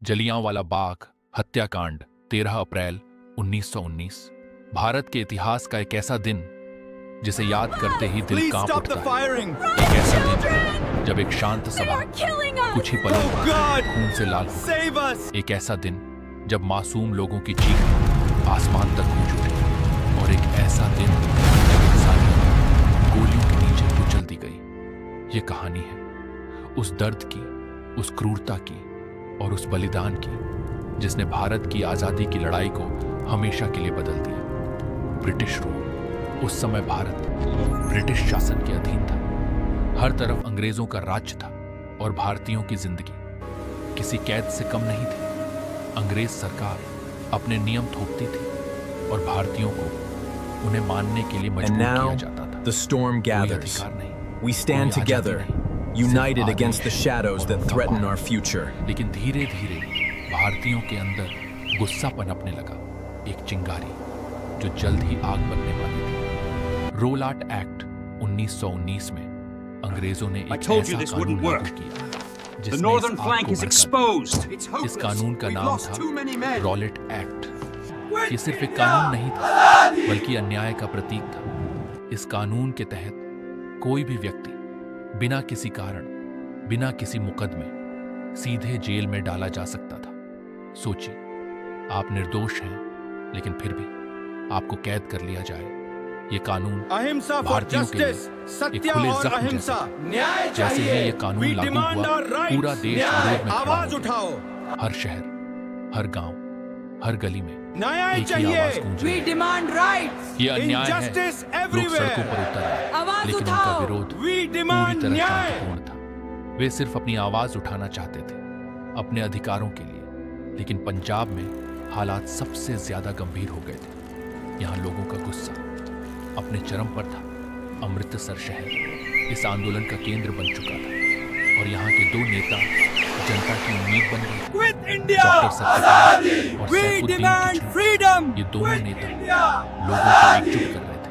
जलियांवाला बाग हत्याकांड 13 अप्रैल 1919 भारत के इतिहास का एक ऐसा दिन जिसे याद करते ही दिल कांप उठता है। एक ऐसा दिन जब एक शांत सभा कुछ ही पलों में खून से लाल हो गई। एक ऐसा दिन जब मासूम लोगों की चीख आसमान तक गूंज उठी और एक ऐसा दिन जब इंसानियत गोलियों के नीचे कुचल दी गई। ये कहानी है उस दर्द की, उस क्रूरता की और उस बलिदान की जिसने भारत की आजादी की लड़ाई को हमेशा के लिए बदल दिया। British rule. उस समय भारत ब्रिटिश शासन के अधीन था। हर तरफ अंग्रेजों का राज्य था और भारतीयों की जिंदगी किसी कैद से कम नहीं थी। अंग्रेज सरकार अपने नियम थोपती थी और भारतीयों को उन्हें मानने के लिए मजबूर किया जाता था। The storm gathers. We stand together, united against the shadows that threaten our future. लेकिन धीरे धीरे भारतीयों के अंदर गुस्सा पनपने लगा, एक चिंगारी जो जल्द ही आग बनने वाली थी। रोलाट एक्ट 1919 में अंग्रेजों ने एक ऐसा कानून लागू किया जिसने इस आग को भड़का। इस कानून का नाम था रॉलेट एक्ट। ये सिर्फ एक कानून नहीं था बल्कि अन्याय का प्रतीक था। इस कानून के तहत कोई भी व्यक्ति बिना किसी कारण, बिना किसी मुकदमे सीधे जेल में डाला जा सकता था। सोचिए, आप निर्दोष हैं लेकिन फिर भी आपको कैद कर लिया जाए। ये कानून भारतीयों के लिए एक खुले जख्म जैसा। जैसे ही ये कानून लागू हुआ, पूरा देश विरोध में खड़ा हो गया। हर शहर, हर गांव, हर गली में एक ही आवाज गूंज रही। ये अन्याय है। लोग सड़कों पर उतर आए, लेकिन उनका विरोध पूरी तरह शांतिपूर्ण था। वे सिर्फ अपनी आवाज उठाना चाहते थे, अपने अधिकारों के लिए। लेकिन पंजाब में हालात सबसे ज्यादा गंभीर हो गए थे। यहाँ लोगों का गुस्सा अपने चरम पर था। अमृतसर शहर इस आंदोलन का केंद्र बन चुका था और यहाँ के दो नेता जनता की उम्मीद बन गए। डॉक्टर सत्यपाल और सैफुद्दीन किचलू, ये दोनों नेता लोगों को एकजुट कर रहे थे,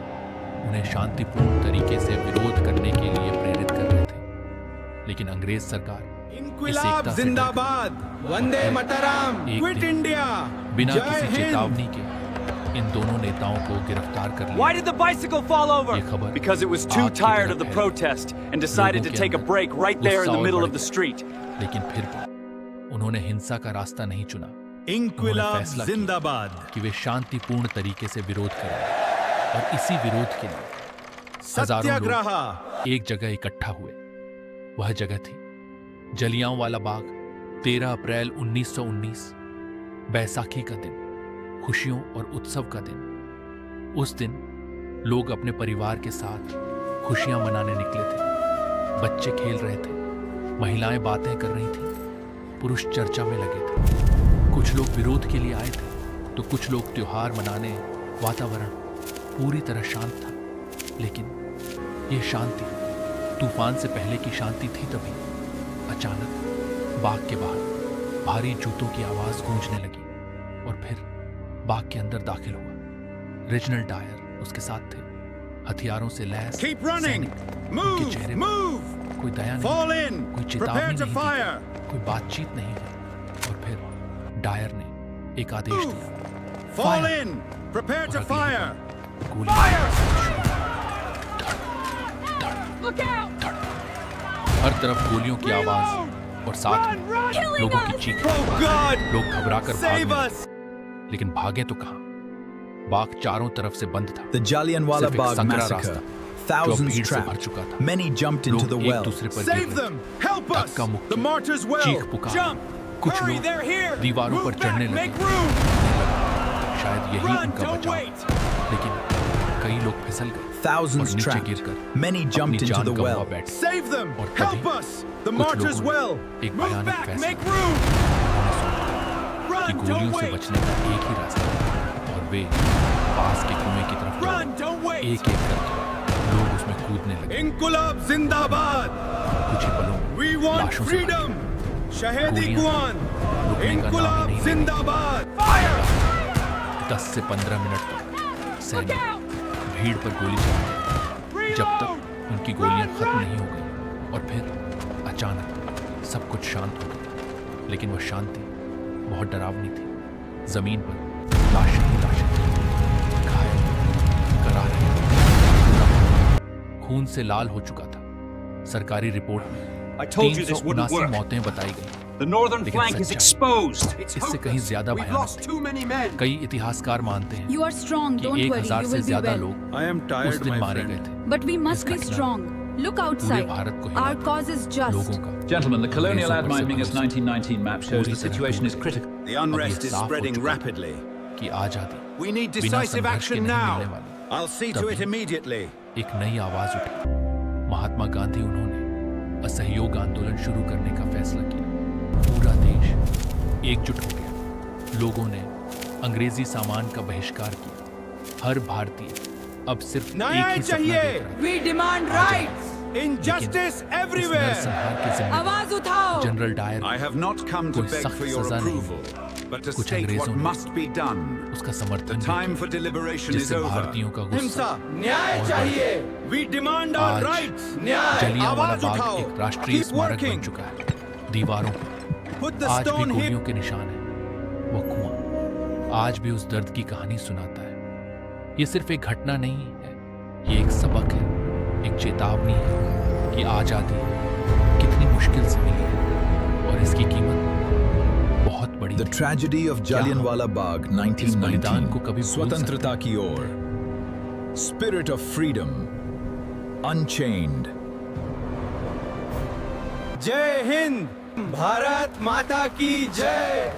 उन्हें शांतिपूर्ण तरीके से विरोध करने के लिए प्रेरित कर रहे थे। लेकिन अंग्रेज सरकार इंक्विलाब जिंदाबाद, वंदे मातरम, क्विट इंडिया, बिना किसी चेतावनी के इन दोनों नेताओं को गिरफ्तार कर लिया। Why did the bicycle fall over? ये खबर Because it was too tired of the protest and decided to take a break right there in the middle of the street. लेकिन फिर भी उन्होंने हिंसा का रास्ता नहीं चुना। इंक्विलाब जिंदाबाद कि वे शांतिपूर्ण तरीके से विरोध करें और इसी विरोध के लिए हजारों लोग एक जगह इकट्ठा हुए। वह जगह थी जलियांवाला बाग। 13 अप्रैल 1919 बैसाखी का दिन, खुशियों और उत्सव का दिन। उस दिन लोग अपने परिवार के साथ खुशियां मनाने निकले थे। बच्चे खेल रहे थे, महिलाएं बातें कर रही थीं, पुरुष चर्चा में लगे थे। कुछ लोग विरोध के लिए आए थे तो कुछ लोग त्योहार मनाने। वातावरण पूरी तरह शांत था। लेकिन यह शांति तूफान से पहले की शांति थी। तभी अचानक बाग के बाहर भारी जूतों की आवाज गूंजने लगी और फिर बाग के अंदर दाखिल हुआ। रेजिनाल्ड डायर उसके साथ थे, हथियारों से लैस सैनिक। उनके चेहरे पर कोई दया नहीं, कोई चेतावनी नहीं, कोई बातचीत नहीं हुई। और फिर डायर ने एक आदेश दिया, फायर। हर तरफ गोलियों की आवाज और साथ में लोगों की चीख। लोग घबराकर भागे, लेकिन भागे तो कहां? बाग चारों तरफ से बंद था। The Jallianwala Bagh massacre. Thousands trapped. Many jumped into the well. Save them! Help us! The martyrs well! चीख पुकार। कुछ लोग दीवारों पर चढ़ने लगे। शायद यही उनका बचाव, लेकिन कई लोग फिसल गए। Thousands trapped. Many jumped into the well. Save them! Help us! The martyrs well! एक भयानक फैसला कि गोलियों से बचने का एक ही रास्ता है और वे पास के कुएं की तरफ दौड़े। एक एक करके लोग उसमें कूदने लगे। इंक्विलाब जिंदाबाद, कुछ ही पलों में लाशों से भरी शहीदी कुआन, इंक्विलाब जिंदाबाद। 10 से 15 मिनट तक सैनिक भीड़ पर गोली चलाते जब तक उनकी गोलियां खत्म नहीं हो गई। और फिर अचानक सब कुछ शांत हो गया। लेकिन वह शांति बहुत डरावनी थी। जमीन पर लाशें ही लाशें थी, घायल, करारे, खून से लाल हो चुका था। सरकारी रिपोर्ट में I told you this wouldn't 379 work. मौतें बताई गई। The northern लेकिन flank is सच्चाई exposed. इससे कहीं ज्यादा भयानक थी। कई इतिहासकार मानते हैं You are strong, कि don't worry, 1000 you से will be ज्यादा well. लोग I am उस tired, दिन my मारे गए friend. थे। But we must be इस घटना strong. Look पूरे outside. भारत को हिला Our दिया। cause is just. लोगों का Gentlemen, the colonial अंग्रेजों पर admin से Mingus भरोसा 1919 map shows पूरी the तरह situation is टूट critical. The अब unrest ये is साफ हो spreading चुका है rapidly. कि आजादी We need बिना decisive संघर्ष के action नहीं now. मिलने वाली। I'll see to तभी it immediately. एक नई आवाज उठी। महात्मा गांधी उन्होंने असहयोग आंदोलन शुरू करने का फैसला किया। पूरा देश एकजुट हो गया। लोगों ने अंग्रेजी सामान का बहिष्कार किया। हर भारतीय अब सिर्फ एक न्याय ही सपना चाहिए। देख रहा है। We demand rights. Injustice लेकिन इस everywhere. नरसंहार के जिम्मेदार आवाज उठाओ. General Dyer I have not come to कोई beg सख्त for your सजा नहीं approval, but to कुछ state what अंग्रेजों ने must be done. उसका The समर्थन भी time किया, for deliberation is जिससे over. भारतीयों का गुस्सा हिंसा, न्याय और चाहिए. We demand our आज rights. न्याय. जलियांवाला आवाज बाग उठाओ. एक राष्ट्रीय Keep स्मारक बन working. चुका है। दीवारों पर Put the आज भी stone गोलियों hip. के निशान हैं। वो कुआं आज भी उस दर्द की कहानी सुनाता है। ये सिर्फ एक घटना नहीं है, ये एक सबक है, एक चेतावनी है कि आजादी कितनी मुश्किल से मिली है और इसकी कीमत बहुत बड़ी The थी। tragedy of Jallianwala Bagh, इस बलिदान को कभी 1919. भूल स्वतंत्रता की ओर. Spirit of freedom. Unchained. जय हिंद. भारत माता की जय.